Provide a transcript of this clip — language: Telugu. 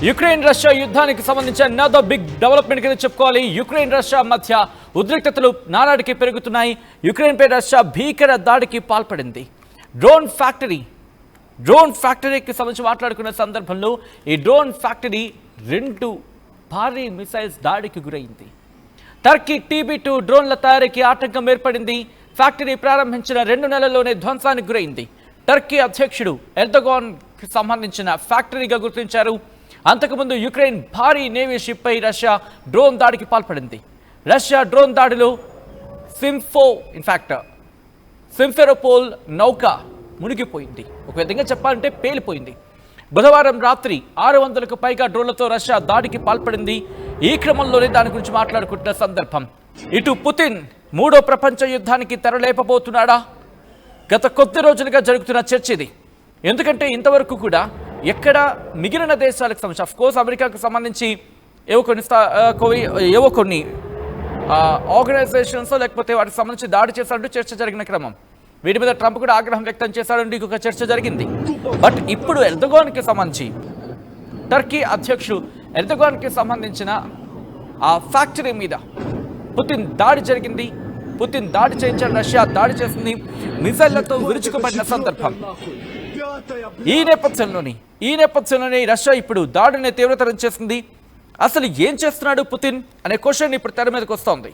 యుక్రెయిన్ రష్యా యుద్ధానికి సంబంధించి another బిగ్ డెవలప్మెంట్ కింద చెప్పుకోవాలి. యుక్రెయిన్ రష్యా మధ్య ఉద్రిక్తతలు నానాటికి పెరుగుతున్నాయి. యుక్రెయిన్ పై రష్యా భీకర దాడికి పాల్పడింది. డ్రోన్ ఫ్యాక్టరీకి సంబంధించి మాట్లాడుకున్న సందర్భంలో ఈ డ్రోన్ ఫ్యాక్టరీ 2 భారీ మిసైల్స్ దాడికి గురైంది. టర్కీ TB2 డ్రోన్ల తయారీకి ఆటంకం ఏర్పడింది. ఫ్యాక్టరీ ప్రారంభించిన 2 నెలల్లోనే ధ్వంసానికి గురైంది. టర్కీ అధ్యక్షుడు ఎర్దోగాన్కి సంబంధించిన ఫ్యాక్టరీగా గుర్తించారు. అంతకుముందు యుక్రెయిన్ భారీ నేవీ షిప్ పై రష్యా డ్రోన్ దాడికి పాల్పడింది. రష్యా డ్రోన్ దాడిలో సింఫెరోపోల్ నౌక మునిగిపోయింది. ఒక విధంగా చెప్పాలంటే పేలిపోయింది. బుధవారం రాత్రి 600కు పైగా డ్రోన్లతో రష్యా దాడికి పాల్పడింది. ఈ క్రమంలోనే దాని గురించి మాట్లాడుకుంటున్న సందర్భం. ఇటు పుతిన్ 3వ ప్రపంచ యుద్ధానికి తెరలేపబోతున్నాడా? గత కొద్ది రోజులుగా జరుగుతున్న చర్చ ఇది. ఎందుకంటే ఇంతవరకు కూడా ఎక్కడ మిగిలిన దేశాలకు సంబంధించి అఫ్కోర్స్ అమెరికాకు సంబంధించి ఏవో కొన్ని ఆర్గనైజేషన్స్ లేకపోతే వాటికి సంబంధించి దాడి చేశారంటూ చర్చ జరిగిన క్రమం. వీటి మీద ట్రంప్ కూడా ఆగ్రహం వ్యక్తం చేశారంటూ ఇంకొక చర్చ జరిగింది. బట్ ఇప్పుడు ఎర్దోగాన్కి సంబంధించి టర్కీ అధ్యక్షుడు ఎర్దోగాన్కి సంబంధించిన ఆ ఫ్యాక్టరీ మీద పుతిన్ దాడి జరిగింది. పుతిన్ దాడి చేయించాడు, రష్యా దాడి చేసింది మిసైళ్లతో విరుచుకుపడిన సందర్భం. ఈ నేపథ్యంలోనే రష్యా ఇప్పుడు దాడిని తీవ్రతరం చేసింది. అసలు ఏం చేస్తున్నాడు పుతిన్ అనే క్వశ్చన్ ఇప్పుడు తెర మీదకి వస్తోంది.